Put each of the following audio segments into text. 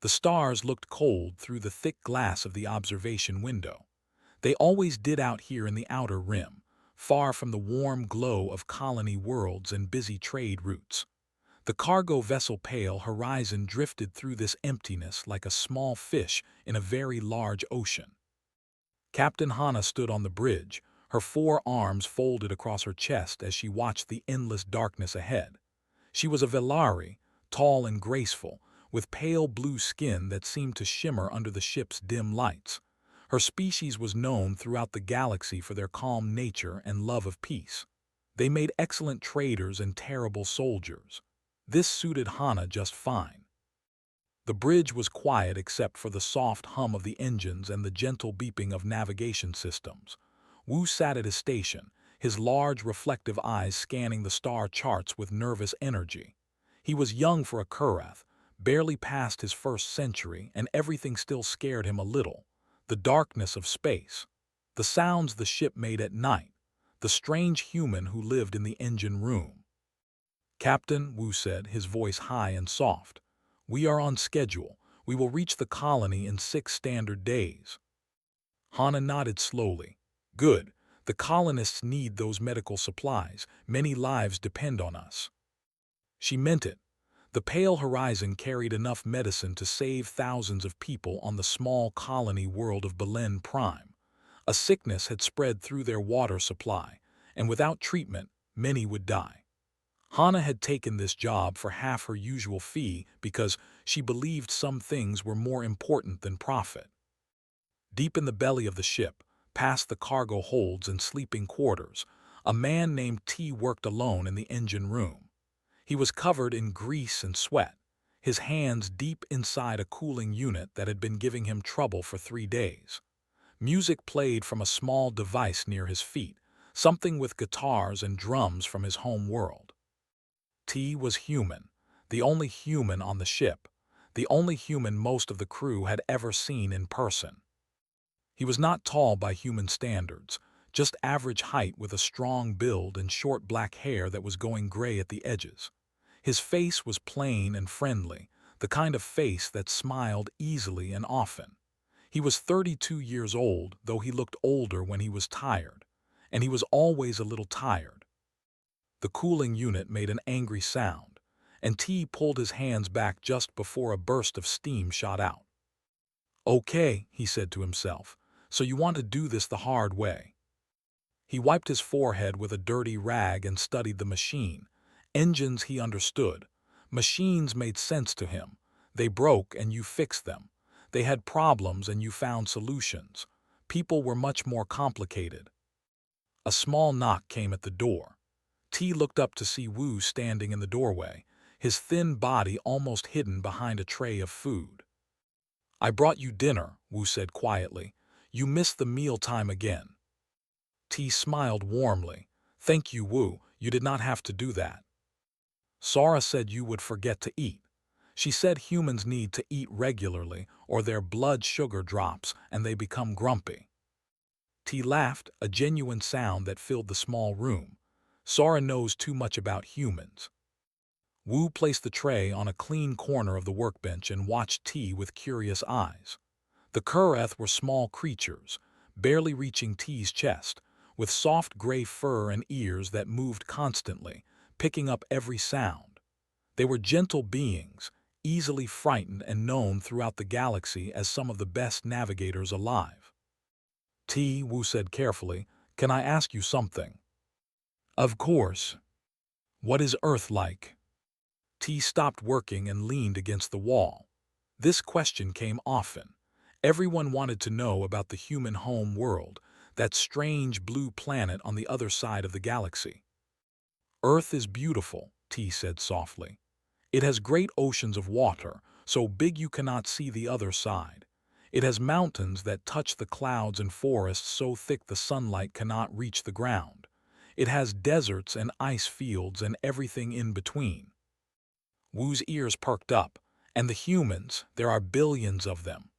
The stars looked cold through the thick glass of the observation window. They always did out here in the outer rim, far from the warm glow of colony worlds and busy trade routes. The cargo vessel Pale Horizon drifted through this emptiness like a small fish in a very large ocean. Captain Hana stood on the bridge, her four arms folded across her chest as she watched the endless darkness ahead. She was a Velari, tall and graceful, with pale blue skin that seemed to shimmer under the ship's dim lights. Her species was known throughout the galaxy for their calm nature and love of peace. They made excellent traders and terrible soldiers. This suited Hana just fine. The bridge was quiet except for the soft hum of the engines and the gentle beeping of navigation systems. Wu sat at his station, his large reflective eyes scanning the star charts with nervous energy. He was young for a Kurath, barely past his first century, and everything still scared him a little. The darkness of space, the sounds the ship made at night, the strange human who lived in the engine room. "Captain," Wu said, his voice high and soft, "we are on schedule. We will reach the colony in 6 standard days." Hana nodded slowly. "Good. The colonists need those medical supplies. Many lives depend on us." She meant it. The Pale Horizon carried enough medicine to save thousands of people on the small colony world of Belen Prime. A sickness had spread through their water supply, and without treatment, many would die. Hana had taken this job for half her usual fee because she believed some things were more important than profit. Deep in the belly of the ship, past the cargo holds and sleeping quarters, a man named T worked alone in the engine room. He was covered in grease and sweat, his hands deep inside a cooling unit that had been giving him trouble for 3 days. Music played from a small device near his feet, something with guitars and drums from his home world. T was human, the only human on the ship, the only human most of the crew had ever seen in person. He was not tall by human standards, just average height with a strong build and short black hair that was going gray at the edges. His face was plain and friendly, the kind of face that smiled easily and often. He was 32 years old, though he looked older when he was tired, and he was always a little tired. The cooling unit made an angry sound, and T pulled his hands back just before a burst of steam shot out. "Okay," he said to himself, "so you want to do this the hard way." He wiped his forehead with a dirty rag and studied the machine. Engines he understood. Machines made sense to him. They broke and you fixed them. They had problems and you found solutions. People were much more complicated. A small knock came at the door. T looked up to see Wu standing in the doorway, his thin body almost hidden behind a tray of food. "I brought you dinner," Wu said quietly. "You missed the meal time again." T smiled warmly. "Thank you, Wu. You did not have to do that." "Sora said you would forget to eat. She said humans need to eat regularly or their blood sugar drops and they become grumpy." T laughed, a genuine sound that filled the small room. "Sora knows too much about humans." Wu placed the tray on a clean corner of the workbench and watched T with curious eyes. The Kureth were small creatures, barely reaching T's chest, with soft gray fur and ears that moved constantly, picking up every sound. They were gentle beings, easily frightened and known throughout the galaxy as some of the best navigators alive. "T," Wu said carefully, "can I ask you something?" "Of course." "What is Earth like?" T stopped working and leaned against the wall. This question came often. Everyone wanted to know about the human home world, that strange blue planet on the other side of the galaxy. "Earth is beautiful," T said softly. "It has great oceans of water, so big you cannot see the other side. It has mountains that touch the clouds and forests so thick the sunlight cannot reach the ground. It has deserts and ice fields and everything in between." Wu's ears perked up. "And the humans, there are billions of them."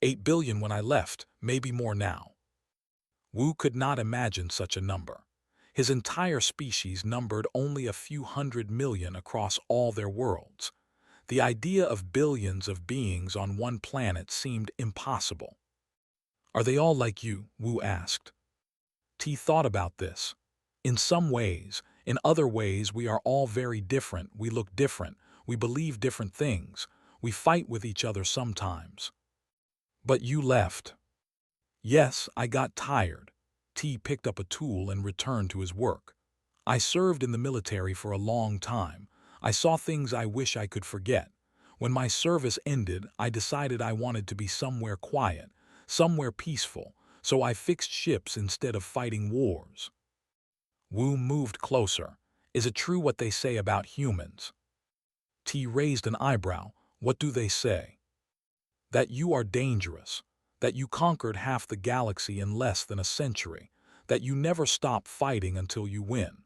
8 billion when I left, maybe more now." Wu could not imagine such a number. His entire species numbered only a few 100 million across all their worlds. The idea of billions of beings on one planet seemed impossible. Are they all like you? Wu asked. T thought about this. In some ways, in other ways we are all very different, we look different, we believe different things, we fight with each other sometimes. But you left. Yes, I got tired. T picked up a tool and returned to his work. I served in the military for a long time. I saw things I wish I could forget. When my service ended, I decided I wanted to be somewhere quiet, somewhere peaceful, so I fixed ships instead of fighting wars. Wu moved closer. Is it true what they say about humans? T raised an eyebrow. What do they say? That you are dangerous, that you conquered half the galaxy in less than a century, that you never stop fighting until you win.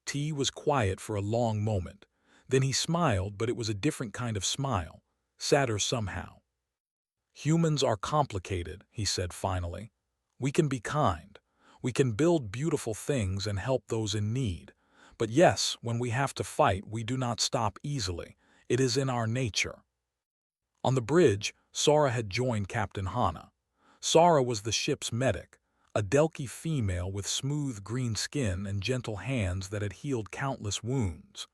T was quiet for a long moment. Then he smiled, but it was a different kind of smile, sadder somehow. Humans are complicated, he said finally. We can be kind. We can build beautiful things and help those in need. But yes, when we have to fight, we do not stop easily. It is in our nature. On the bridge, Sora had joined Captain Hana. Sora was the ship's medic, a Delki female with smooth green skin and gentle hands that had healed countless wounds.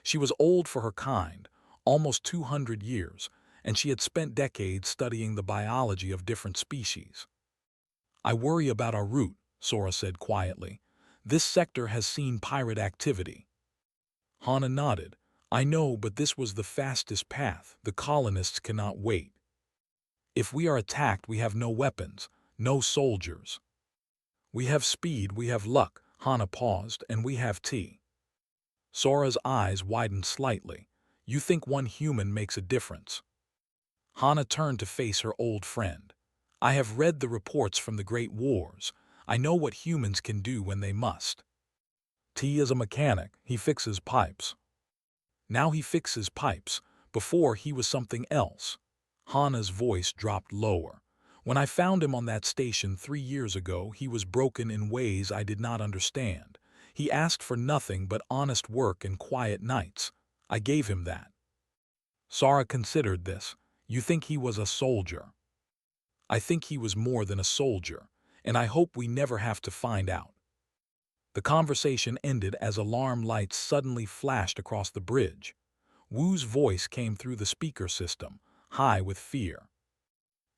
She was old for her kind, almost 200 years, and she had spent decades studying the biology of different species. I worry about our route, Sora said quietly. This sector has seen pirate activity. Hana nodded. I know, but this was the fastest path. The colonists cannot wait. If we are attacked, we have no weapons, no soldiers. We have speed, we have luck, Hana paused, and we have tea. Sora's eyes widened slightly. You think one human makes a difference? Hana turned to face her old friend. I have read the reports from the Great Wars. I know what humans can do when they must. T is a mechanic. He fixes pipes. Now he fixes pipes. Before he was something else. Hana's voice dropped lower. When I found him on that station 3 years ago, he was broken in ways I did not understand. He asked for nothing but honest work and quiet nights. I gave him that. Sora considered this. You think he was a soldier? I think he was more than a soldier, and I hope we never have to find out. The conversation ended as alarm lights suddenly flashed across the bridge. Wu's voice came through the speaker system, high with fear.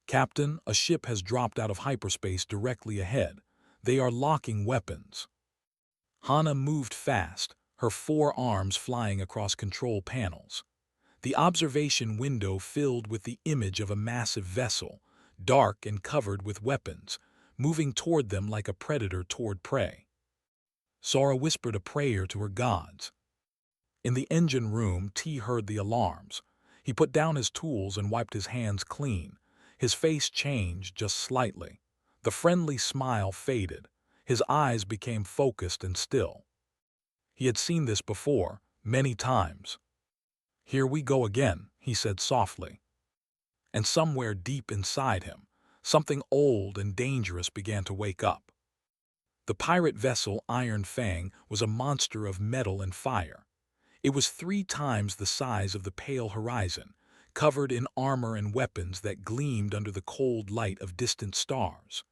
Captain, a ship has dropped out of hyperspace directly ahead. They are locking weapons. Hana moved fast, her 4 arms flying across control panels. The observation window filled with the image of a massive vessel, dark and covered with weapons, moving toward them like a predator toward prey. Sora whispered a prayer to her gods. In the engine room, T heard the alarms. He put down his tools and wiped his hands clean. His face changed just slightly. The friendly smile faded. His eyes became focused and still. He had seen this before, many times. Here we go again, he said softly. And somewhere deep inside him, something old and dangerous began to wake up. The pirate vessel Iron Fang was a monster of metal and fire. It was 3 times the size of the pale horizon, covered in armor and weapons that gleamed under the cold light of distant stars.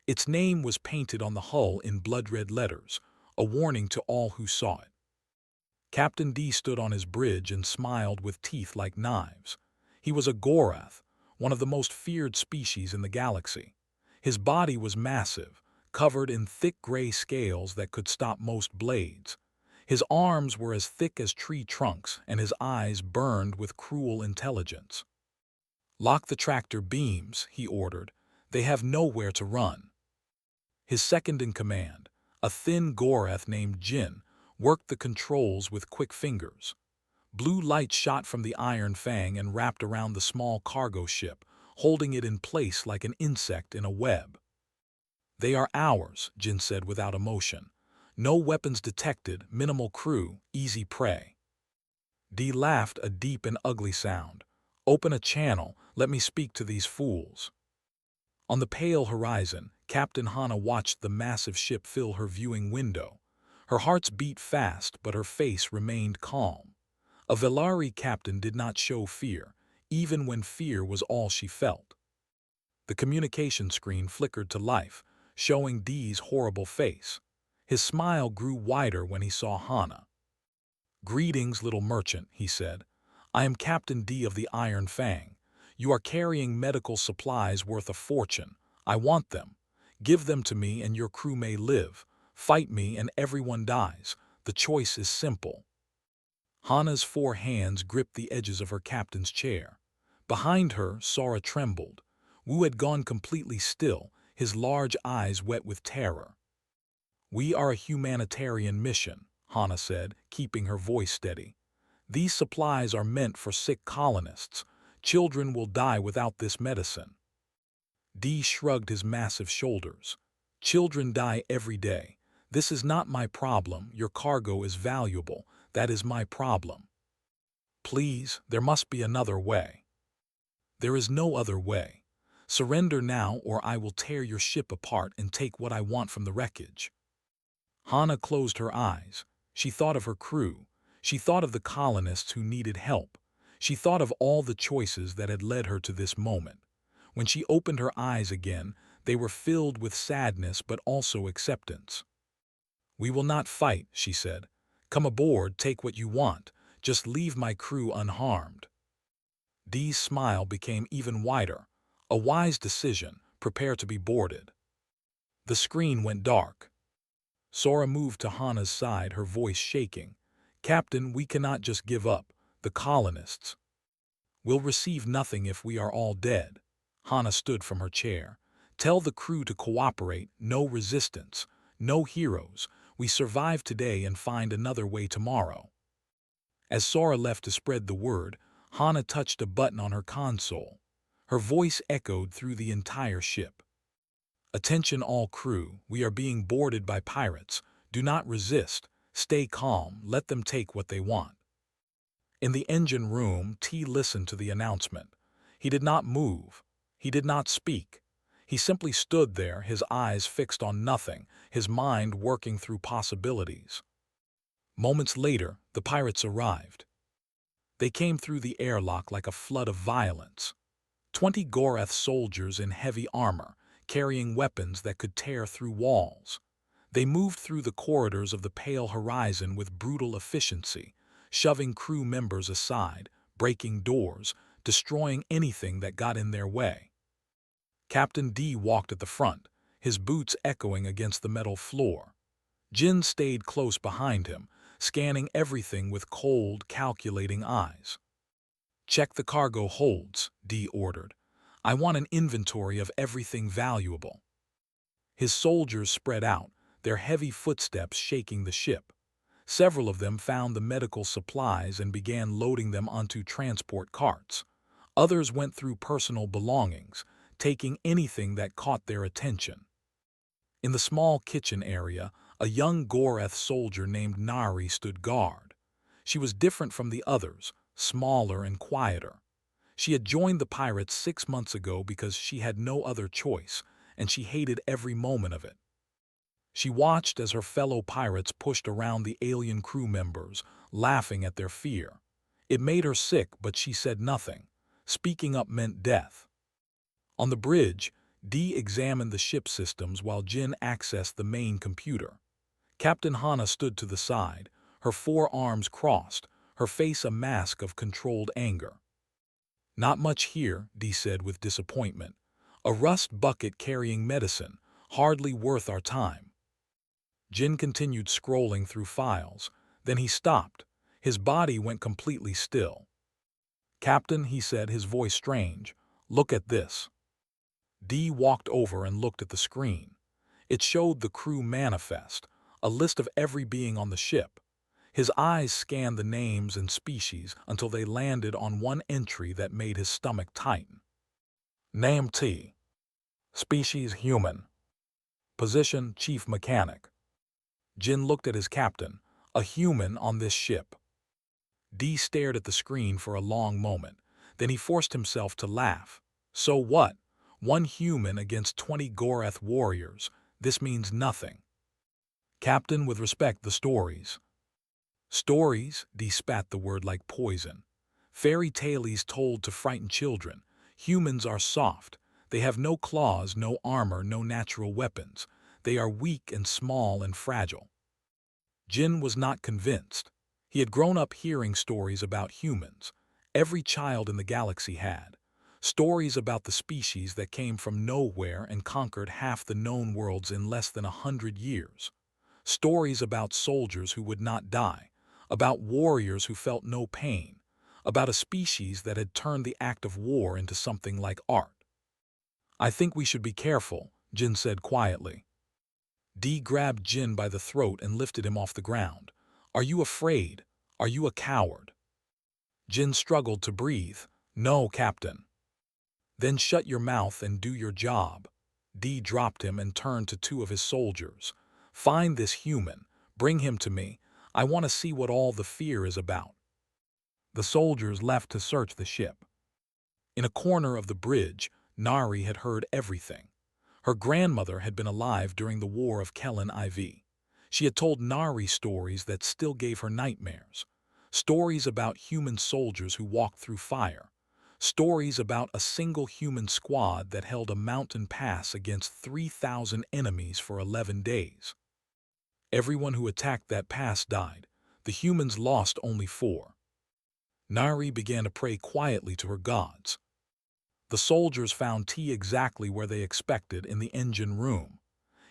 Its name was painted on the hull in blood-red letters, a warning to all who saw it. Captain D stood on his bridge and smiled with teeth like knives. He was a Gorath, one of the most feared species in the galaxy. His body was massive, covered in thick gray scales that could stop most blades. His arms were as thick as tree trunks, and his eyes burned with cruel intelligence. Lock the tractor beams, he ordered. They have nowhere to run. His second-in-command, a thin Gorath named Jin, worked the controls with quick fingers. Blue light shot from the Iron Fang and wrapped around the small cargo ship, holding it in place like an insect in a web. They are ours, Jin said without emotion. No weapons detected, minimal crew, easy prey. D laughed a deep and ugly sound. Open a channel, let me speak to these fools. On the pale horizon, Captain Hana watched the massive ship fill her viewing window. Her heart's beat fast, but her face remained calm. A Velari captain did not show fear, even when fear was all she felt. The communication screen flickered to life, showing Dee's horrible face. His smile grew wider when he saw Hana. "Greetings, little merchant," he said. "I am Captain D of the Iron Fang. You are carrying medical supplies worth a fortune. I want them. Give them to me and your crew may live. Fight me and everyone dies. The choice is simple." Hana's 4 hands gripped the edges of her captain's chair. Behind her, Sora trembled. Wu had gone completely still, his large eyes wet with terror. "We are a humanitarian mission," Hana said, keeping her voice steady. "These supplies are meant for sick colonists. Children will die without this medicine." Dee shrugged his massive shoulders. "Children die every day. This is not my problem. Your cargo is valuable. That is my problem. Please, there must be another way." "There is no other way. Surrender now or I will tear your ship apart and take what I want from the wreckage." Hana closed her eyes. She thought of her crew. She thought of the colonists who needed help. She thought of all the choices that had led her to this moment. When she opened her eyes again, they were filled with sadness but also acceptance. "We will not fight," she said. "Come aboard, take what you want. Just leave my crew unharmed." Dee's smile became even wider. "A wise decision. Prepare to be boarded." The screen went dark. Sora moved to Hana's side, her voice shaking. "Captain, we cannot just give up. The colonists will receive nothing if we are all dead." Hana stood from her chair. "Tell the crew to cooperate. No resistance. No heroes. We survive today and find another way tomorrow." As Sora left to spread the word, Hana touched a button on her console. Her voice echoed through the entire ship. "Attention all crew, we are being boarded by pirates. Do not resist. Stay calm, let them take what they want." In the engine room, T listened to the announcement. He did not move. He did not speak. He simply stood there, his eyes fixed on nothing, his mind working through possibilities. Moments later, the pirates arrived. They came through the airlock like a flood of violence. 20 Gorath soldiers in heavy armor, carrying weapons that could tear through walls. They moved through the corridors of the pale horizon with brutal efficiency, shoving crew members aside, breaking doors, destroying anything that got in their way. Captain D walked at the front, his boots echoing against the metal floor. Jin stayed close behind him, scanning everything with cold, calculating eyes. "Check the cargo holds," D ordered. "I want an inventory of everything valuable." His soldiers spread out, their heavy footsteps shaking the ship. Several of them found the medical supplies and began loading them onto transport carts. Others went through personal belongings, taking anything that caught their attention. In the small kitchen area, a young Gorath soldier named Nari stood guard. She was different from the others, smaller and quieter. She had joined the pirates 6 months ago because she had no other choice, and she hated every moment of it. She watched as her fellow pirates pushed around the alien crew members, laughing at their fear. It made her sick, but she said nothing. Speaking up meant death. On the bridge, Dee examined the ship systems while Jin accessed the main computer. Captain Hana stood to the side, her 4 arms crossed, her face a mask of controlled anger. "Not much here," Dee said with disappointment. "A rust bucket carrying medicine, hardly worth our time." Jin continued scrolling through files. Then he stopped. His body went completely still. "Captain," he said, his voice strange, "look at this." Dee walked over and looked at the screen. It showed the crew manifest, a list of every being on the ship. His eyes scanned the names and species until they landed on one entry that made his stomach tighten. Name T. Species human. Position chief mechanic. Jin looked at his captain, a human on this ship. Dee stared at the screen for a long moment. Then he forced himself to laugh. "So what? One human against 20 Gorath warriors. This means nothing. Captain, with respect, the stories." Stories, Dee spat the word like poison. Fairy tales told to frighten children. Humans are soft. They have no claws, no armor, no natural weapons. They are weak and small and fragile. Jin was not convinced. He had grown up hearing stories about humans. Every child in the galaxy had. Stories about the species that came from nowhere and conquered half the known worlds in less than 100 years. Stories about soldiers who would not die, about warriors who felt no pain, about a species that had turned the act of war into something like art. I think we should be careful, Jin said quietly. Dee grabbed Jin by the throat and lifted him off the ground. Are you afraid? Are you a coward? Jin struggled to breathe. No, Captain. Then shut your mouth and do your job. Dee dropped him and turned to two of his soldiers. Find this human. Bring him to me. I want to see what all the fear is about. The soldiers left to search the ship. In a corner of the bridge, Nari had heard everything. Her grandmother had been alive during the War of Kellen IV. She had told Nari stories that still gave her nightmares. Stories about human soldiers who walked through fire. Stories about a single human squad that held a mountain pass against 3,000 enemies for 11 days. Everyone who attacked that pass died. The humans lost only 4. Nari began to pray quietly to her gods. The soldiers found T exactly where they expected, in the engine room.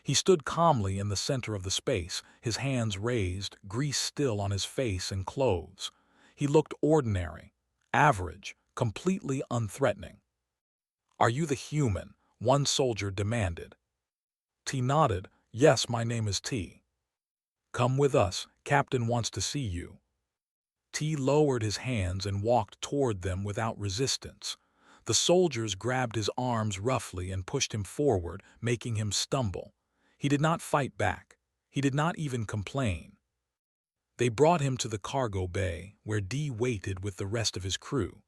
He stood calmly in the center of the space, his hands raised, grease still on his face and clothes. He looked ordinary, average, completely unthreatening. Are you the human? One soldier demanded. T nodded. Yes, my name is T. Come with us, Captain wants to see you. T lowered his hands and walked toward them without resistance. The soldiers grabbed his arms roughly and pushed him forward, making him stumble. He did not fight back. He did not even complain. They brought him to the cargo bay, where Dee waited with the rest of his crew.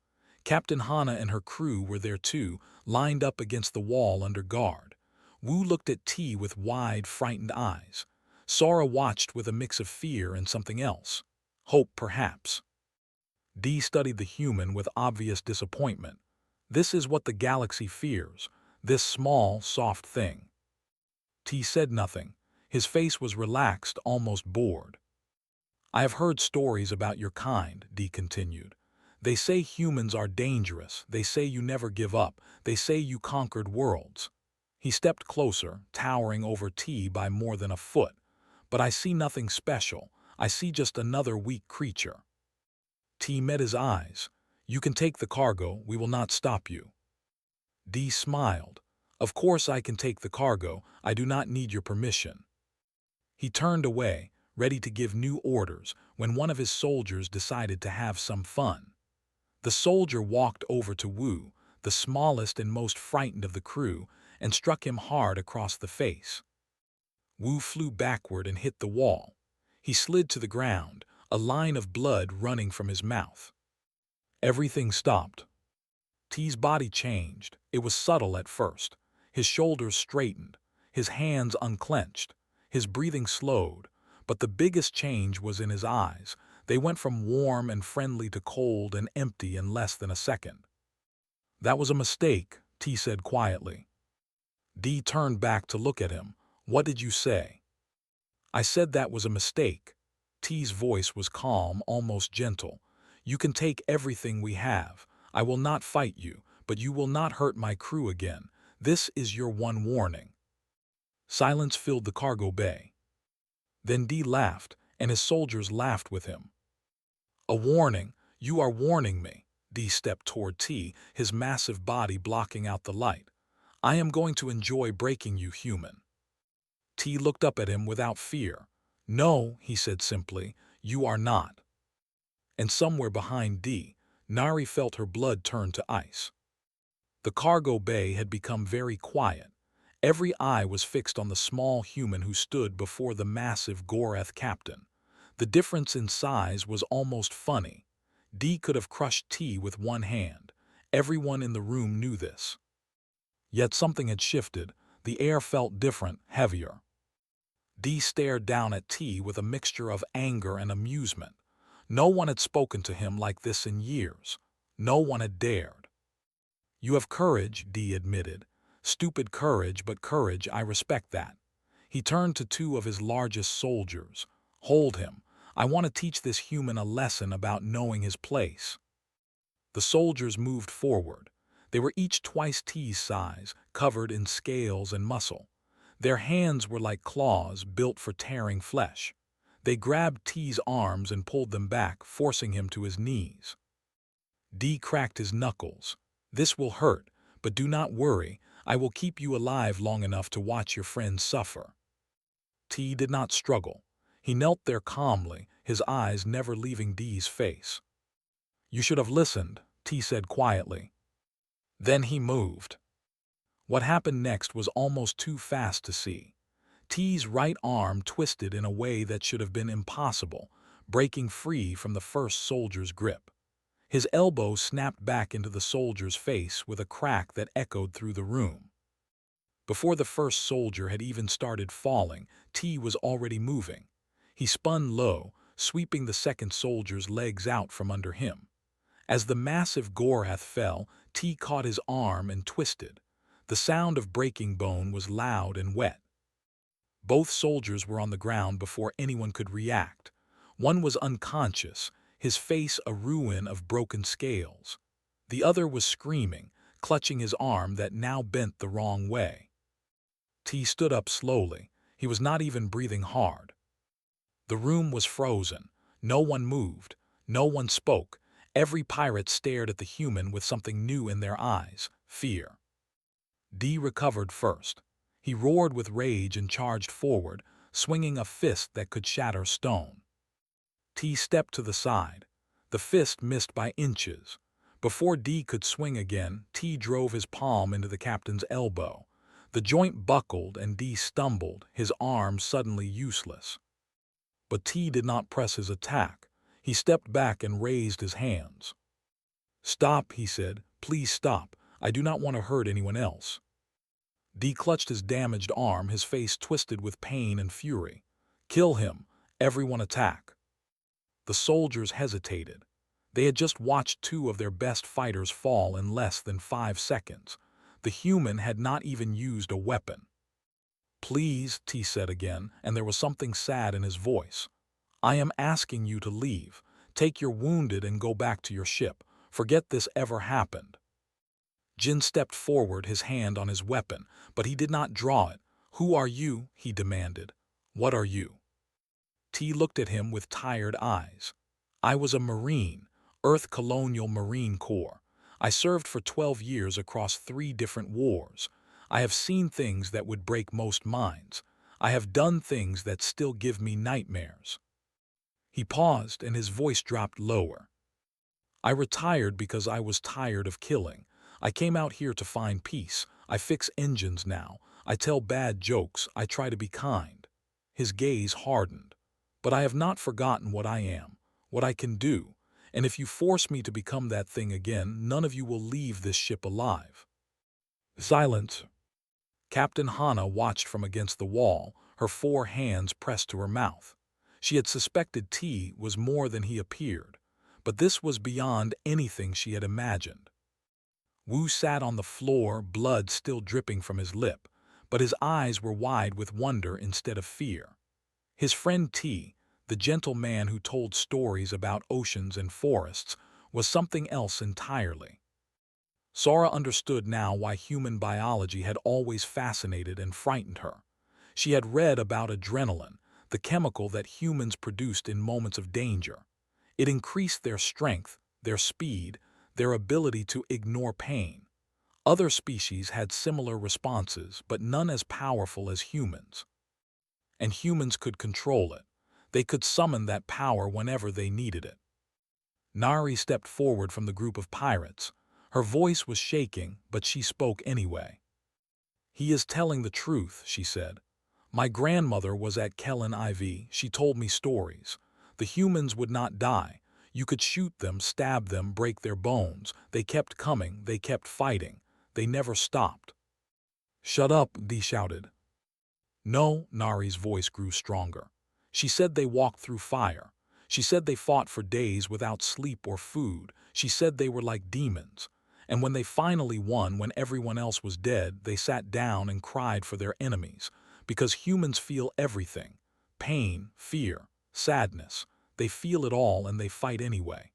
Captain Hana and her crew were there too, lined up against the wall under guard. Wu looked at T with wide, frightened eyes. Sora watched with a mix of fear and something else. Hope, perhaps. Dee studied the human with obvious disappointment. This is what the galaxy fears, this small, soft thing. T said nothing. His face was relaxed, almost bored. I have heard stories about your kind, Dee continued. They say humans are dangerous, they say you never give up, they say you conquered worlds. He stepped closer, towering over T by more than a foot. But I see nothing special, I see just another weak creature. T met his eyes. You can take the cargo, we will not stop you. Dee smiled. Of course I can take the cargo, I do not need your permission. He turned away, ready to give new orders, when one of his soldiers decided to have some fun. The soldier walked over to Wu, the smallest and most frightened of the crew, and struck him hard across the face. Wu flew backward and hit the wall. He slid to the ground, a line of blood running from his mouth. Everything stopped. T's body changed. It was subtle at first. His shoulders straightened, his hands unclenched, his breathing slowed, but the biggest change was in his eyes. They went from warm and friendly to cold and empty in less than a second. That was a mistake, T said quietly. D turned back to look at him. What did you say? I said that was a mistake. T's voice was calm, almost gentle. You can take everything we have. I will not fight you, but you will not hurt my crew again. This is your one warning. Silence filled the cargo bay. Then D laughed, and his soldiers laughed with him. A warning? You are warning me. D stepped toward T, his massive body blocking out the light. I am going to enjoy breaking you, human. T looked up at him without fear. No, he said simply, you are not. And somewhere behind D, Nari felt her blood turn to ice. The cargo bay had become very quiet. Every eye was fixed on the small human who stood before the massive Goreth captain. The difference in size was almost funny. D could have crushed T with one hand. Everyone in the room knew this. Yet something had shifted. The air felt different, heavier. D stared down at T with a mixture of anger and amusement. No one had spoken to him like this in years. No one had dared. "You have courage," Dee admitted. "Stupid courage, but courage, I respect that." He turned to two of his largest soldiers. "Hold him. I want to teach this human a lesson about knowing his place." The soldiers moved forward. They were each twice T's size, covered in scales and muscle. Their hands were like claws built for tearing flesh. They grabbed T's arms and pulled them back, forcing him to his knees. D cracked his knuckles. "This will hurt, but do not worry. I will keep you alive long enough to watch your friends suffer." T did not struggle. He knelt there calmly, his eyes never leaving D's face. "You should have listened," T said quietly. Then he moved. What happened next was almost too fast to see. T's right arm twisted in a way that should have been impossible, breaking free from the first soldier's grip. His elbow snapped back into the soldier's face with a crack that echoed through the room. Before the first soldier had even started falling, T was already moving. He spun low, sweeping the second soldier's legs out from under him. As the massive Gorhath fell, T caught his arm and twisted. The sound of breaking bone was loud and wet. Both soldiers were on the ground before anyone could react. One was unconscious, his face a ruin of broken scales. The other was screaming, clutching his arm that now bent the wrong way. T stood up slowly. He was not even breathing hard. The room was frozen. No one moved. No one spoke. Every pirate stared at the human with something new in their eyes, fear. D recovered first. He roared with rage and charged forward, swinging a fist that could shatter stone. T stepped to the side. The fist missed by inches. Before D could swing again, T drove his palm into the captain's elbow. The joint buckled and D stumbled, his arm suddenly useless. But T did not press his attack. He stepped back and raised his hands. "Stop," he said. "Please stop. I do not want to hurt anyone else." D clutched his damaged arm, his face twisted with pain and fury. "Kill him. Everyone attack." The soldiers hesitated. They had just watched two of their best fighters fall in less than 5 seconds. The human had not even used a weapon. "Please," T said again, and there was something sad in his voice. "I am asking you to leave. Take your wounded and go back to your ship. Forget this ever happened." Jin stepped forward, his hand on his weapon, but he did not draw it. "Who are you?" he demanded. "What are you?" T looked at him with tired eyes. "I was a Marine, Earth Colonial Marine Corps. I served for 12 years across 3 different wars. I have seen things that would break most minds. I have done things that still give me nightmares." He paused and his voice dropped lower. "I retired because I was tired of killing. I came out here to find peace. I fix engines now. I tell bad jokes. I try to be kind." His gaze hardened. "But I have not forgotten what I am, what I can do, and if you force me to become that thing again, none of you will leave this ship alive." Silence. Captain Hana watched from against the wall, her 4 hands pressed to her mouth. She had suspected T was more than he appeared, but this was beyond anything she had imagined. Wu sat on the floor, blood still dripping from his lip, but his eyes were wide with wonder instead of fear. His friend T, the gentle man who told stories about oceans and forests, was something else entirely. Sora understood now why human biology had always fascinated and frightened her. She had read about adrenaline, the chemical that humans produced in moments of danger. It increased their strength, their speed, their ability to ignore pain. Other species had similar responses, but none as powerful as humans. And humans could control it. They could summon that power whenever they needed it. Nari stepped forward from the group of pirates. Her voice was shaking, but she spoke anyway. "He is telling the truth," she said. "My grandmother was at Kellen IV. She told me stories. The humans would not die. You could shoot them, stab them, break their bones. They kept coming, they kept fighting. They never stopped." "Shut up," Dee shouted. "No," Nari's voice grew stronger. "She said they walked through fire. She said they fought for days without sleep or food. She said they were like demons. And when they finally won, when everyone else was dead, they sat down and cried for their enemies. Because humans feel everything. Pain, fear, sadness. They feel it all and they fight anyway.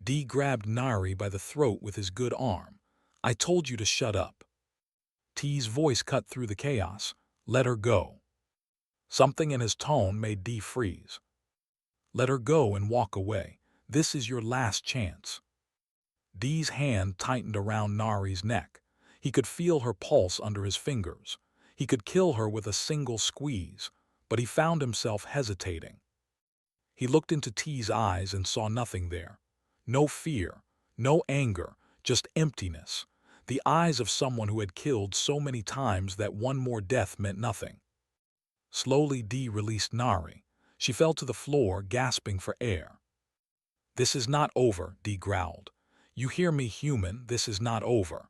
Dee grabbed Nari by the throat with his good arm. I told you to shut up. T's voice cut through the chaos. Let her go. Something in his tone made Dee freeze. Let her go and walk away. This is your last chance. Dee's hand tightened around Nari's neck. He could feel her pulse under his fingers. He could kill her with a single squeeze, but he found himself hesitating. He looked into T's eyes and saw nothing there. No fear, no anger, just emptiness. The eyes of someone who had killed so many times that one more death meant nothing. Slowly Dee released Nari. She fell to the floor, gasping for air. This is not over, Dee growled. You hear me, human, this is not over.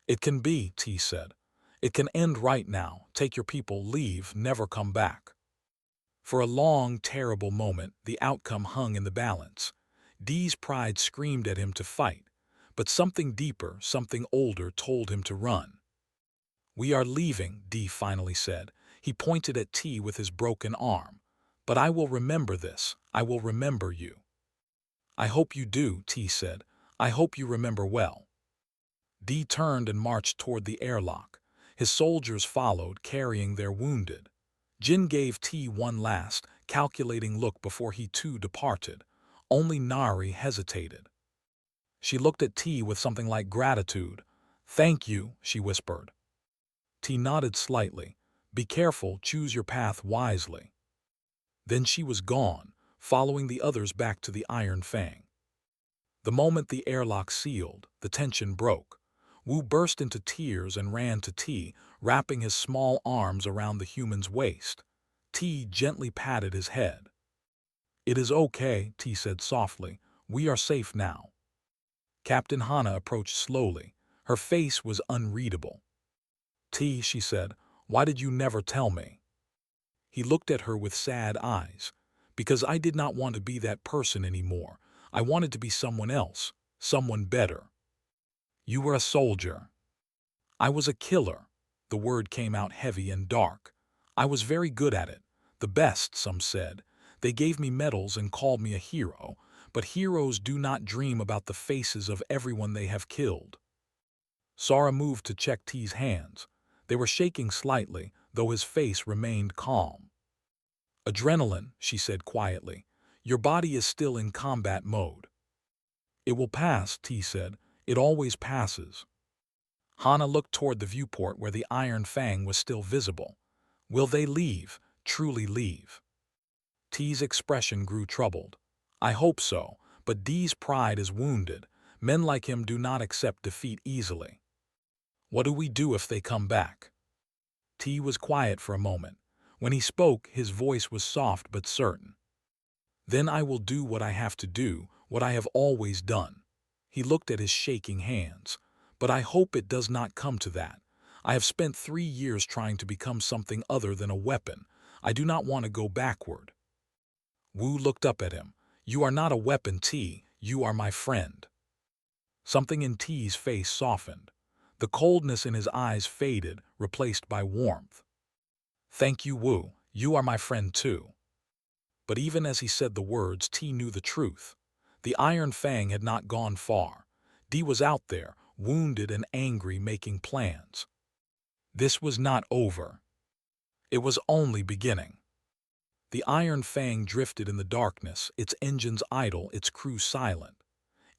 It can be, T said. It can end right now. Take your people, leave, never come back. For a long, terrible moment, the outcome hung in the balance. Dee's pride screamed at him to fight, but something deeper, something older told him to run. We are leaving, Dee finally said. He pointed at T with his broken arm. But I will remember this. I will remember you. I hope you do, T said. I hope you remember well. Dee turned and marched toward the airlock. His soldiers followed, carrying their wounded. Jin gave T one last, calculating look before he too departed. Only Nari hesitated. She looked at T with something like gratitude. Thank you, she whispered. T nodded slightly. Be careful, choose your path wisely. Then she was gone, following the others back to the Iron Fang. The moment the airlock sealed, the tension broke. Wu burst into tears and ran to T, wrapping his small arms around the human's waist. T gently patted his head. It is okay, T said softly. We are safe now. Captain Hana approached slowly. Her face was unreadable. T, she said, why did you never tell me? He looked at her with sad eyes. Because I did not want to be that person anymore. I wanted to be someone else, someone better. You were a soldier. I was a killer. The word came out heavy and dark. I was very good at it. The best, some said. They gave me medals and called me a hero, but heroes do not dream about the faces of everyone they have killed. Sara moved to check T's hands. They were shaking slightly, though his face remained calm. Adrenaline, she said quietly. Your body is still in combat mode. It will pass, T said. It always passes. Hana looked toward the viewport where the Iron Fang was still visible. Will they leave, truly leave? T's expression grew troubled. I hope so, but Dee's pride is wounded. Men like him do not accept defeat easily. What do we do if they come back? T was quiet for a moment. When he spoke, his voice was soft but certain. Then I will do what I have to do, what I have always done. He looked at his shaking hands. But I hope it does not come to that. I have spent 3 years trying to become something other than a weapon. I do not want to go backward. Wu looked up at him. You are not a weapon, T. You are my friend. Something in T's face softened. The coldness in his eyes faded, replaced by warmth. Thank you, Wu. You are my friend too. But even as he said the words, T knew the truth. The Iron Fang had not gone far. D was out there, wounded and angry, making plans. This was not over. It was only beginning. The Iron Fang drifted in the darkness, its engines idle, its crew silent.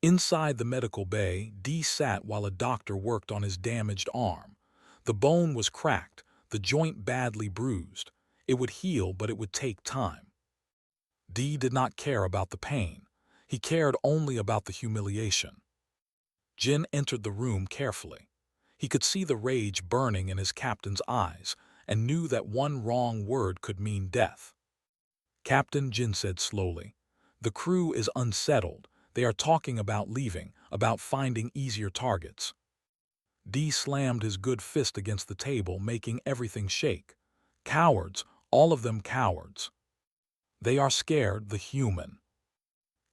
Inside the medical bay, D sat while a doctor worked on his damaged arm. The bone was cracked, the joint badly bruised. It would heal, but it would take time. D did not care about the pain. He cared only about the humiliation. Jin entered the room carefully. He could see the rage burning in his captain's eyes and knew that one wrong word could mean death. Captain, Jin said slowly, the crew is unsettled. They are talking about leaving, about finding easier targets. D slammed his good fist against the table, making everything shake. Cowards, all of them cowards. They are scared the human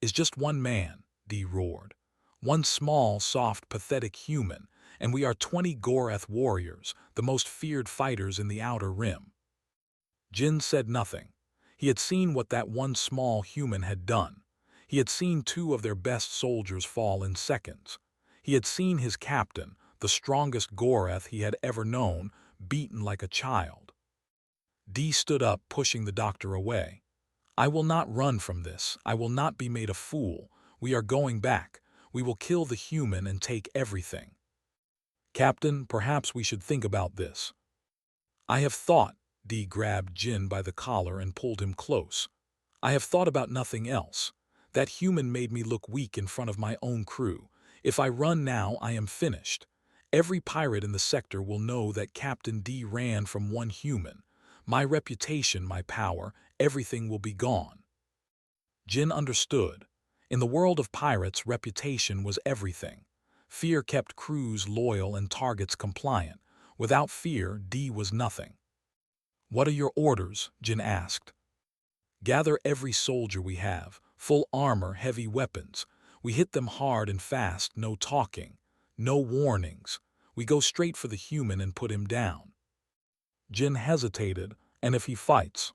is just one man, Dee roared. One small, soft, pathetic human, and we are 20 Goreth warriors, the most feared fighters in the Outer Rim. Jin said nothing. He had seen what that one small human had done. He had seen two of their best soldiers fall in seconds. He had seen his captain, the strongest Goreth he had ever known, beaten like a child. Dee stood up, pushing the doctor away. I will not run from this. I will not be made a fool. We are going back. We will kill the human and take everything. Captain, perhaps we should think about this. I have thought. Dee grabbed Jin by the collar and pulled him close. I have thought about nothing else. That human made me look weak in front of my own crew. If I run now, I am finished. Every pirate in the sector will know that Captain D ran from one human. My reputation, my power, everything will be gone. Jin understood. In the world of pirates, reputation was everything. Fear kept crews loyal and targets compliant. Without fear, D was nothing. What are your orders? Jin asked. Gather every soldier we have, full armor, heavy weapons. We hit them hard and fast, no talking, no warnings. We go straight for the human and put him down. Jin hesitated, and if he fights?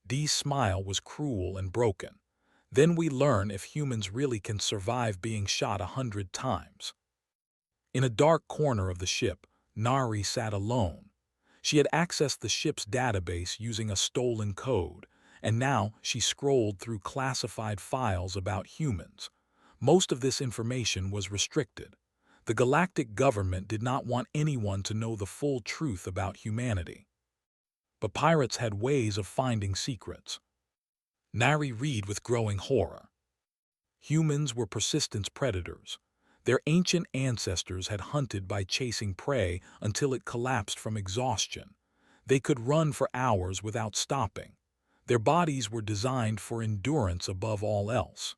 Dee's smile was cruel and broken. Then we learn if humans really can survive being shot 100 times. In a dark corner of the ship, Nari sat alone. She had accessed the ship's database using a stolen code, and now she scrolled through classified files about humans. Most of this information was restricted. The galactic government did not want anyone to know the full truth about humanity. But pirates had ways of finding secrets. Nari read with growing horror. Humans were persistent predators. Their ancient ancestors had hunted by chasing prey until it collapsed from exhaustion. They could run for hours without stopping. Their bodies were designed for endurance above all else.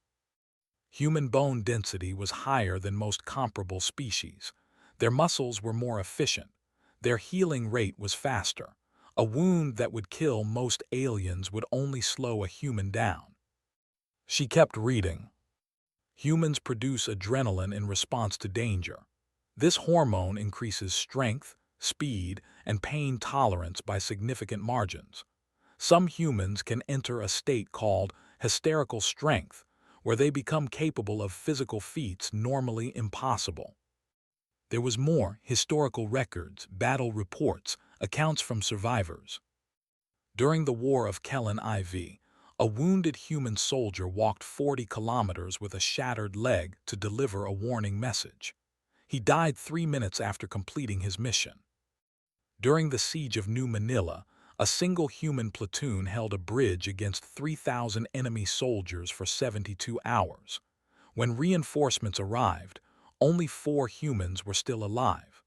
Human bone density was higher than most comparable species. Their muscles were more efficient. Their healing rate was faster. A wound that would kill most aliens would only slow a human down. She kept reading. Humans produce adrenaline in response to danger. This hormone increases strength, speed, and pain tolerance by significant margins. Some humans can enter a state called hysterical strength, where they become capable of physical feats normally impossible. There was more: historical records, battle reports, accounts from survivors. During the War of Kellen IV, a wounded human soldier walked 40 kilometers with a shattered leg to deliver a warning message. He died 3 minutes after completing his mission. During the siege of New Manila, a single human platoon held a bridge against 3,000 enemy soldiers for 72 hours. When reinforcements arrived, only 4 humans were still alive.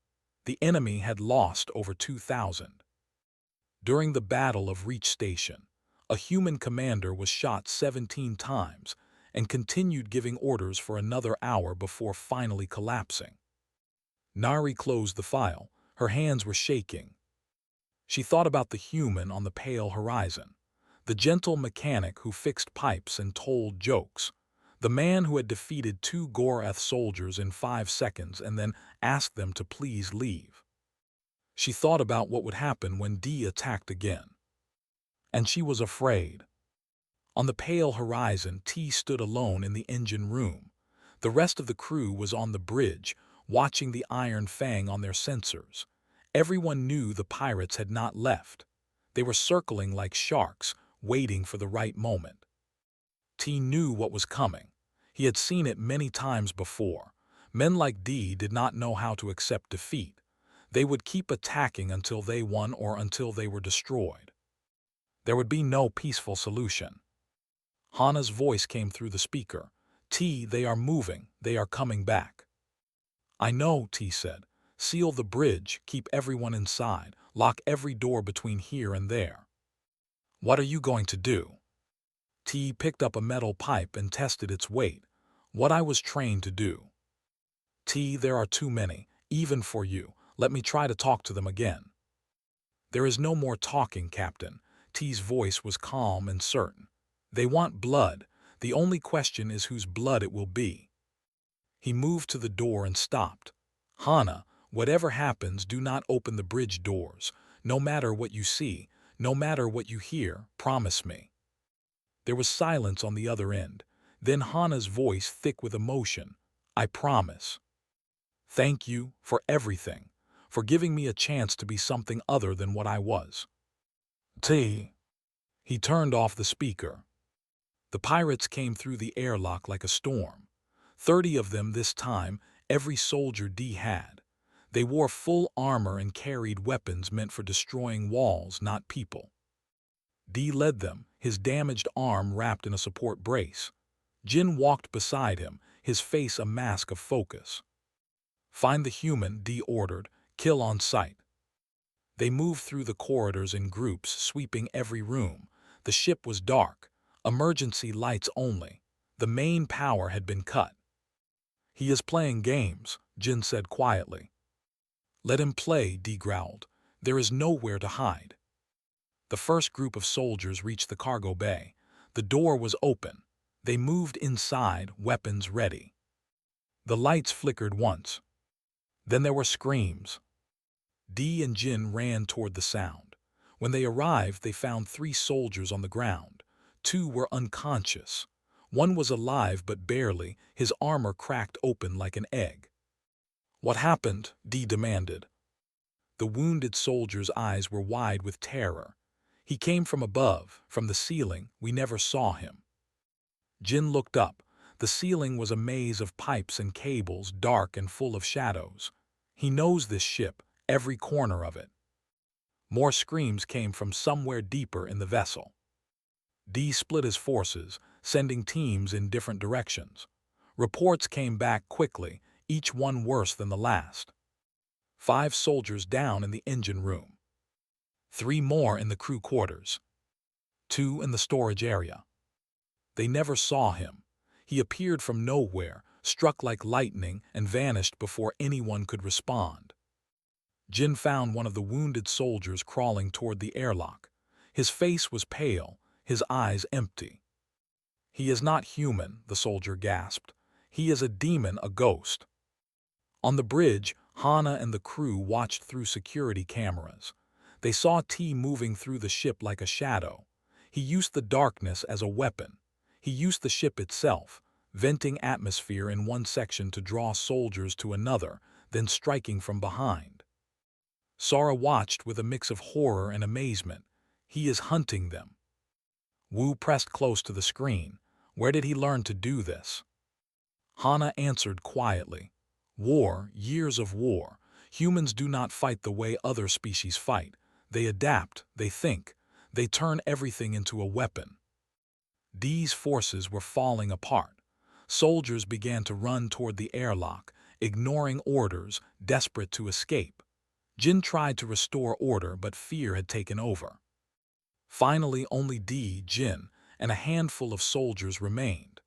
The enemy had lost over 2,000. During the Battle of Reach Station, a human commander was shot 17 times and continued giving orders for another hour before finally collapsing. Nari closed the file. Her hands were shaking. She thought about the human on the pale horizon, the gentle mechanic who fixed pipes and told jokes, the man who had defeated 2 Goreth soldiers in 5 seconds and then asked them to please leave. She thought about what would happen when D attacked again. And she was afraid. On the pale horizon, T stood alone in the engine room. The rest of the crew was on the bridge, watching the iron fang on their sensors. Everyone knew the pirates had not left. They were circling like sharks, waiting for the right moment. T knew what was coming. He had seen it many times before. Men like D did not know how to accept defeat. They would keep attacking until they won or until they were destroyed. There would be no peaceful solution. Hana's voice came through the speaker. T, they are moving. They are coming back. I know, T said. Seal the bridge, keep everyone inside, lock every door between here and there. What are you going to do? T picked up a metal pipe and tested its weight. What I was trained to do. T, there are too many, even for you. Let me try to talk to them again. There is no more talking, Captain. T's voice was calm and certain. They want blood. The only question is whose blood it will be. He moved to the door and stopped. Hana, whatever happens, do not open the bridge doors. No matter what you see, no matter what you hear, promise me. There was silence on the other end. Then Hana's voice, thick with emotion. I promise. Thank you for everything, for giving me a chance to be something other than what I was. T. He turned off the speaker. The pirates came through the airlock like a storm. 30 of them this time, every soldier D had. They wore full armor and carried weapons meant for destroying walls, not people. D led them, his damaged arm wrapped in a support brace. Jin walked beside him, his face a mask of focus. Find the human, D ordered, kill on sight. They moved through the corridors in groups, sweeping every room. The ship was dark, emergency lights only. The main power had been cut. He is playing games, Jin said quietly. Let him play, D growled. There is nowhere to hide. The first group of soldiers reached the cargo bay. The door was open. They moved inside, weapons ready. The lights flickered once. Then there were screams. D and Jin ran toward the sound. When they arrived, they found 3 soldiers on the ground. 2 were unconscious. 1 was alive but barely, his armor cracked open like an egg. What happened? D demanded. The wounded soldier's eyes were wide with terror. He came from above, from the ceiling. We never saw him. Jin looked up. The ceiling was a maze of pipes and cables, dark and full of shadows. He knows this ship, every corner of it. More screams came from somewhere deeper in the vessel. D split his forces, sending teams in different directions. Reports came back quickly, each one worse than the last. 5 soldiers down in the engine room. 3 more in the crew quarters. 2 in the storage area. They never saw him. He appeared from nowhere, struck like lightning, and vanished before anyone could respond. Jin found one of the wounded soldiers crawling toward the airlock. His face was pale, his eyes empty. He is not human, the soldier gasped. He is a demon, a ghost. On the bridge, Hana and the crew watched through security cameras. They saw T moving through the ship like a shadow. He used the darkness as a weapon. He used the ship itself, venting atmosphere in one section to draw soldiers to another, then striking from behind. Sora watched with a mix of horror and amazement. He is hunting them. Wu pressed close to the screen. Where did he learn to do this? Hana answered quietly. War, years of war. Humans do not fight the way other species fight. They adapt, they think, they turn everything into a weapon. D's forces were falling apart. Soldiers began to run toward the airlock, ignoring orders, desperate to escape. Jin tried to restore order, but fear had taken over. Finally, only D, Jin, and a handful of soldiers remained.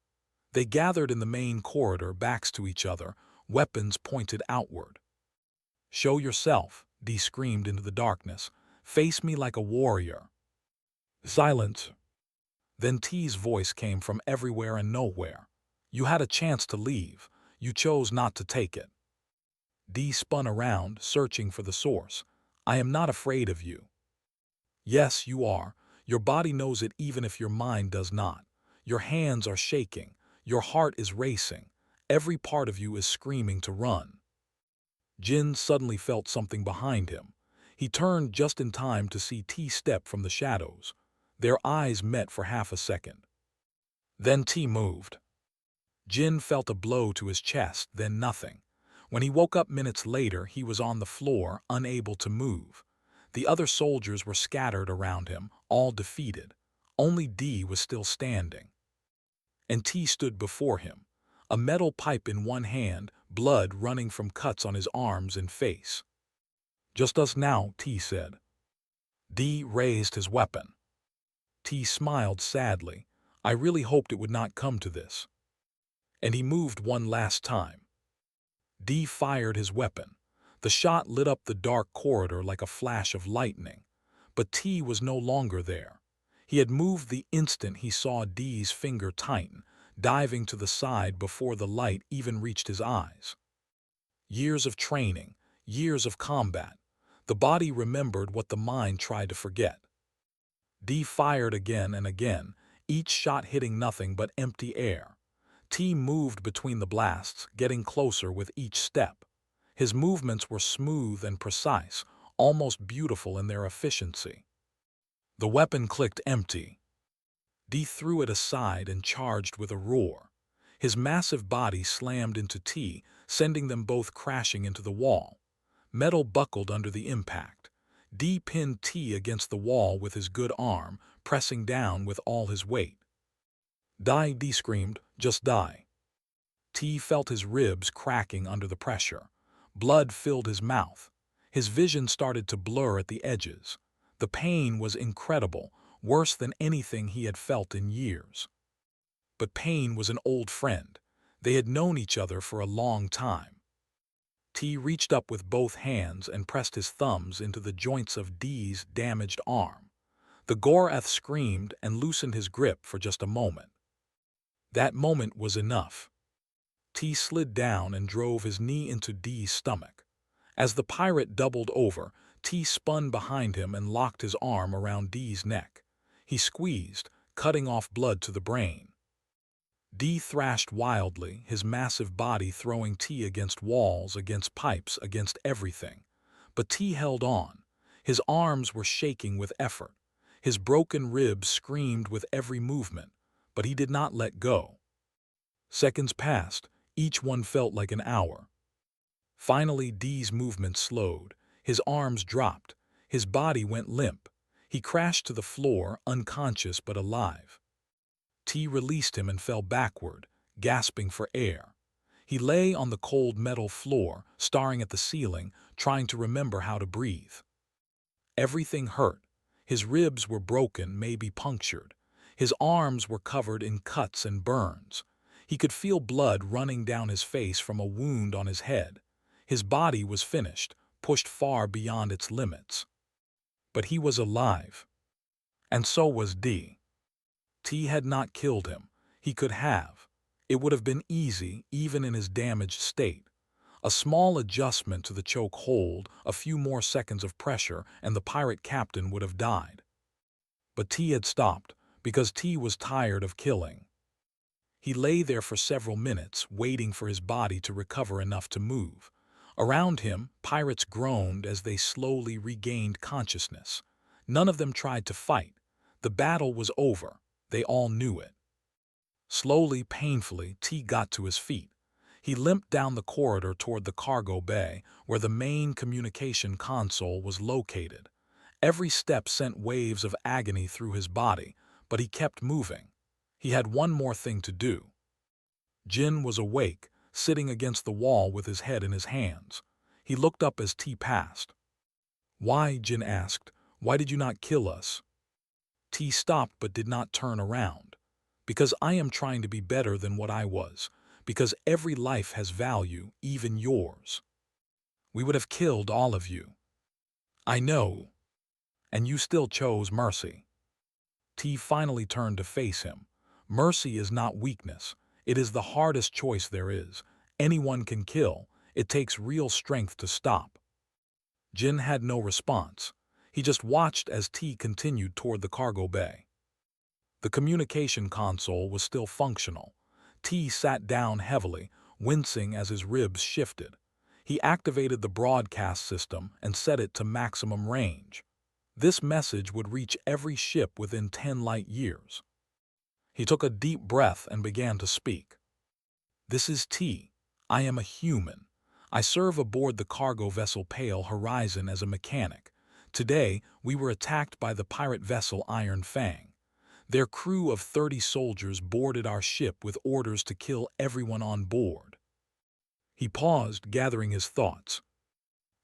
They gathered in the main corridor, backs to each other, weapons pointed outward. Show yourself, D screamed into the darkness. Face me like a warrior. Silence. Then T's voice came from everywhere and nowhere. You had a chance to leave. You chose not to take it. D spun around, searching for the source. I am not afraid of you. Yes, you are. Your body knows it even if your mind does not. Your hands are shaking. Your heart is racing. Every part of you is screaming to run. Jin suddenly felt something behind him. He turned just in time to see T step from the shadows. Their eyes met for half a second. Then T moved. Jin felt a blow to his chest, then nothing. When he woke up minutes later, he was on the floor, unable to move. The other soldiers were scattered around him, all defeated. Only D was still standing. And T stood before him, a metal pipe in one hand, blood running from cuts on his arms and face. Just us now, T said. D raised his weapon. T smiled sadly. I really hoped it would not come to this. And he moved one last time. D fired his weapon. The shot lit up the dark corridor like a flash of lightning. But T was no longer there. He had moved the instant he saw D's finger tighten, diving to the side before the light even reached his eyes. Years of training, years of combat. The body remembered what the mind tried to forget. D fired again and again, each shot hitting nothing but empty air. T moved between the blasts, getting closer with each step. His movements were smooth and precise, almost beautiful in their efficiency. The weapon clicked empty. D threw it aside and charged with a roar. His massive body slammed into T, sending them both crashing into the wall. Metal buckled under the impact. D pinned T against the wall with his good arm, pressing down with all his weight. "Die," D screamed. "Just die." T felt his ribs cracking under the pressure. Blood filled his mouth. His vision started to blur at the edges. The pain was incredible, worse than anything he had felt in years. But pain was an old friend. They had known each other for a long time. T reached up with both hands and pressed his thumbs into the joints of D's damaged arm. The Gorath screamed and loosened his grip for just a moment. That moment was enough. T slid down and drove his knee into D's stomach. As the pirate doubled over, T spun behind him and locked his arm around D's neck. He squeezed, cutting off blood to the brain. D thrashed wildly, his massive body throwing T against walls, against pipes, against everything. But T held on. His arms were shaking with effort. His broken ribs screamed with every movement, but he did not let go. Seconds passed, each one felt like an hour. Finally, D's movement slowed. His arms dropped. His body went limp. He crashed to the floor, unconscious but alive. T released him and fell backward, gasping for air. He lay on the cold metal floor, staring at the ceiling, trying to remember how to breathe. Everything hurt. His ribs were broken, maybe punctured. His arms were covered in cuts and burns. He could feel blood running down his face from a wound on his head. His body was finished, pushed far beyond its limits. But he was alive. And so was D. T had not killed him. He could have. It would have been easy, even in his damaged state. A small adjustment to the choke hold, a few more seconds of pressure, and the pirate captain would have died. But T had stopped, because T was tired of killing. He lay there for several minutes, waiting for his body to recover enough to move. Around him, pirates groaned as they slowly regained consciousness. None of them tried to fight. The battle was over. They all knew it. Slowly, painfully, T got to his feet. He limped down the corridor toward the cargo bay, where the main communication console was located. Every step sent waves of agony through his body, but he kept moving. He had one more thing to do. Jin was awake, sitting against the wall with his head in his hands. He looked up as T passed. "Why?" Jin asked. "Why did you not kill us?" T stopped but did not turn around. "Because I am trying to be better than what I was. Because every life has value, even yours. We would have killed all of you. I know. And you still chose mercy." T finally turned to face him. Mercy is not weakness. It is the hardest choice there is. Anyone can kill. It takes real strength to stop. Jin had no response. He just watched as T continued toward the cargo bay. The communication console was still functional. T sat down heavily, wincing as his ribs shifted. He activated the broadcast system and set it to maximum range. This message would reach every ship within 10 light years. He took a deep breath and began to speak. "This is T. I am a human. I serve aboard the cargo vessel Pale Horizon as a mechanic. Today, we were attacked by the pirate vessel Iron Fang. Their crew of 30 soldiers boarded our ship with orders to kill everyone on board." He paused, gathering his thoughts.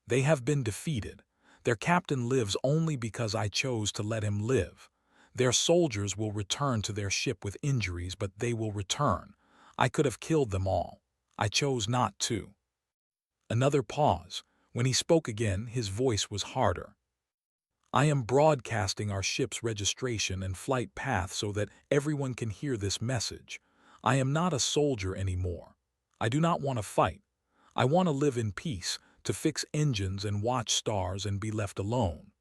"They have been defeated. Their captain lives only because I chose to let him live. Their soldiers will return to their ship with injuries, but they will return. I could have killed them all. I chose not to." Another pause. When he spoke again, his voice was harder. I am broadcasting our ship's registration and flight path so that everyone can hear this message. I am not a soldier anymore. I do not want to fight. I want to live in peace, to fix engines and watch stars and be left alone.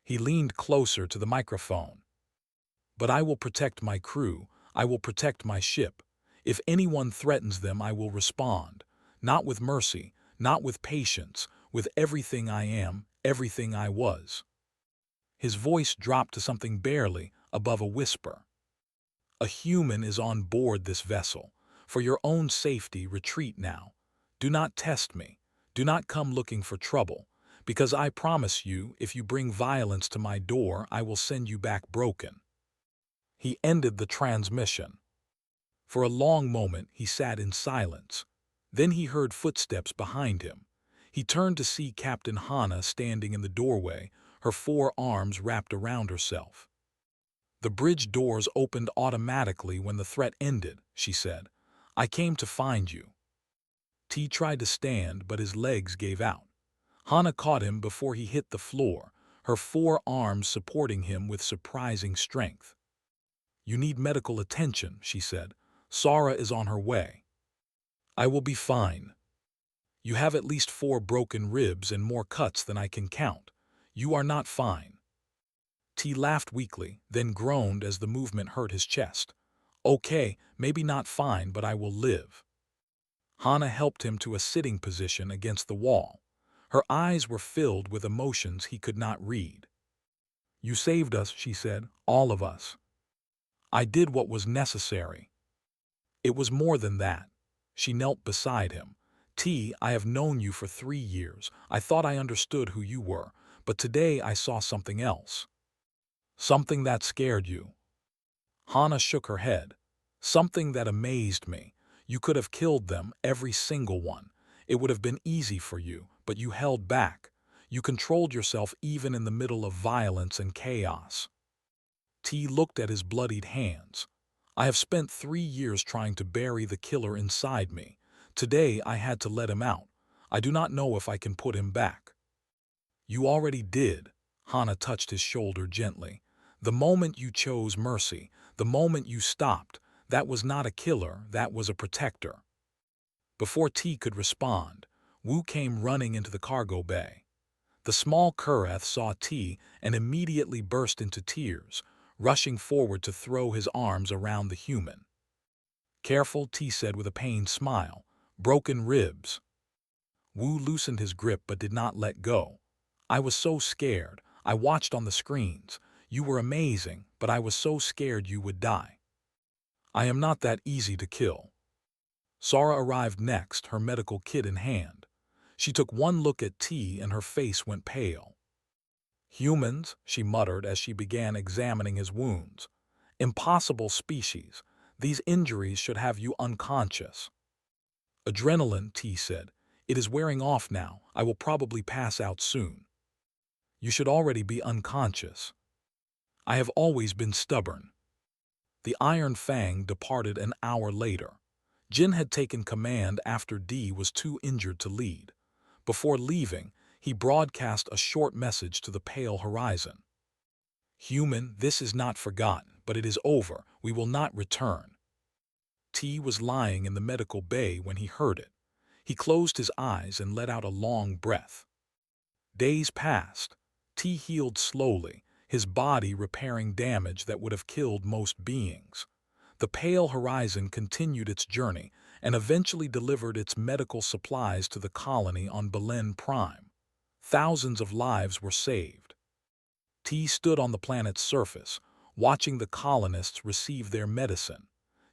He leaned closer to the microphone. But I will protect my crew. I will protect my ship. If anyone threatens them, I will respond. Not with mercy, not with patience, with everything I am, everything I was. His voice dropped to something barely above a whisper. A human is on board this vessel. For your own safety, retreat now. Do not test me. Do not come looking for trouble. Because I promise you, if you bring violence to my door, I will send you back broken. He ended the transmission. For a long moment he sat in silence. Then he heard footsteps behind him. He turned to see Captain Hana standing in the doorway, her 4 arms wrapped around herself. The bridge doors opened automatically when the threat ended, she said. I came to find you. T tried to stand, but his legs gave out. Hana caught him before he hit the floor, her 4 arms supporting him with surprising strength. You need medical attention, she said. Sara is on her way. I will be fine. You have at least 4 broken ribs and more cuts than I can count. You are not fine. T laughed weakly, then groaned as the movement hurt his chest. Okay, maybe not fine, but I will live. Hana helped him to a sitting position against the wall. Her eyes were filled with emotions he could not read. You saved us, she said, all of us. I did what was necessary. It was more than that. She knelt beside him. T, I have known you for 3 years. I thought I understood who you were, but today I saw something else. Something that scared you. Hana shook her head. Something that amazed me. You could have killed them, every single one. It would have been easy for you, but you held back. You controlled yourself even in the middle of violence and chaos. T looked at his bloodied hands. I have spent 3 years trying to bury the killer inside me. Today I had to let him out. I do not know if I can put him back. You already did. Hana touched his shoulder gently. The moment you chose mercy, the moment you stopped, that was not a killer, that was a protector. Before T could respond, Wu came running into the cargo bay. The small Kureth saw T and immediately burst into tears, rushing forward to throw his arms around the human. Careful, T said with a pained smile. Broken ribs. Wu loosened his grip but did not let go. I was so scared. I watched on the screens. You were amazing, but I was so scared you would die. I am not that easy to kill. Sara arrived next, her medical kit in hand. She took one look at T and her face went pale. Humans, she muttered as she began examining his wounds. Impossible species. These injuries should have you unconscious. Adrenaline, T said. It is wearing off now. I will probably pass out soon. You should already be unconscious. I have always been stubborn. The Iron Fang departed an hour later. Jin had taken command after D was too injured to lead. Before leaving, he broadcast a short message to the pale horizon. Human, this is not forgotten, but it is over. We will not return. T was lying in the medical bay when he heard it. He closed his eyes and let out a long breath. Days passed. T healed slowly, his body repairing damage that would have killed most beings. The pale horizon continued its journey and eventually delivered its medical supplies to the colony on Belen Prime. Thousands of lives were saved. T stood on the planet's surface, watching the colonists receive their medicine.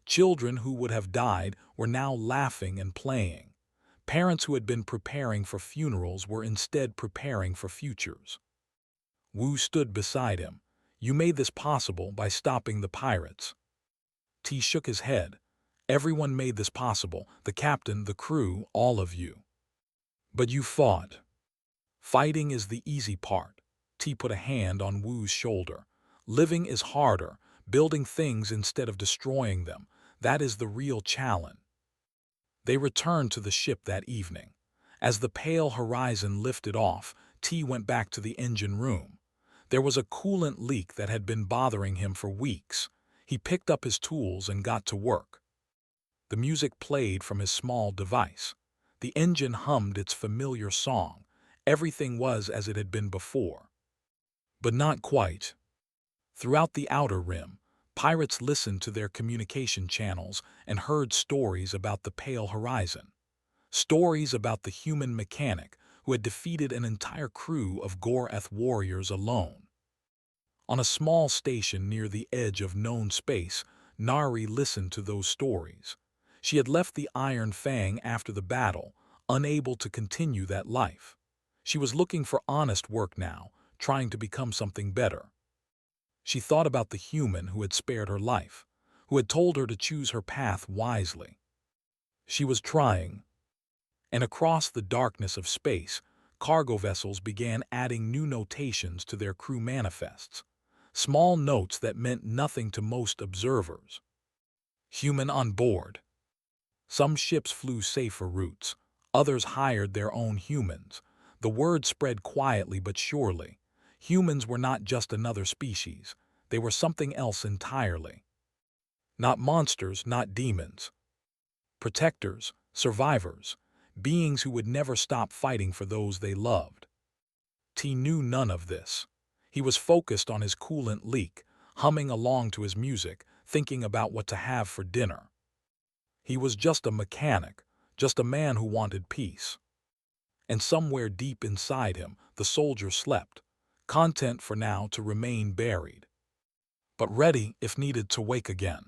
Children who would have died were now laughing and playing. Parents who had been preparing for funerals were instead preparing for futures. Wu stood beside him. You made this possible by stopping the pirates. T shook his head. Everyone made this possible, the captain, the crew, all of you. But you fought. Fighting is the easy part. T put a hand on Wu's shoulder. Living is harder, building things instead of destroying them. That is the real challenge. They returned to the ship that evening. As the pale horizon lifted off, T went back to the engine room. There was a coolant leak that had been bothering him for weeks. He picked up his tools and got to work. The music played from his small device. The engine hummed its familiar song. Everything was as it had been before. But not quite. Throughout the Outer Rim, pirates listened to their communication channels and heard stories about the Pale Horizon. Stories about the human mechanic who had defeated an entire crew of Gorath warriors alone. On a small station near the edge of known space, Nari listened to those stories. She had left the Iron Fang after the battle, unable to continue that life. She was looking for honest work now, trying to become something better. She thought about the human who had spared her life, who had told her to choose her path wisely. She was trying. And across the darkness of space, cargo vessels began adding new notations to their crew manifests. Small notes that meant nothing to most observers. Human on board. Some ships flew safer routes. Others hired their own humans. The word spread quietly but surely. Humans were not just another species. They were something else entirely. Not monsters, not demons. Protectors, survivors, beings who would never stop fighting for those they loved. T knew none of this. He was focused on his coolant leak, humming along to his music, thinking about what to have for dinner. He was just a mechanic, just a man who wanted peace. And somewhere deep inside him, the soldier slept, content for now to remain buried, but ready, if needed, to wake again.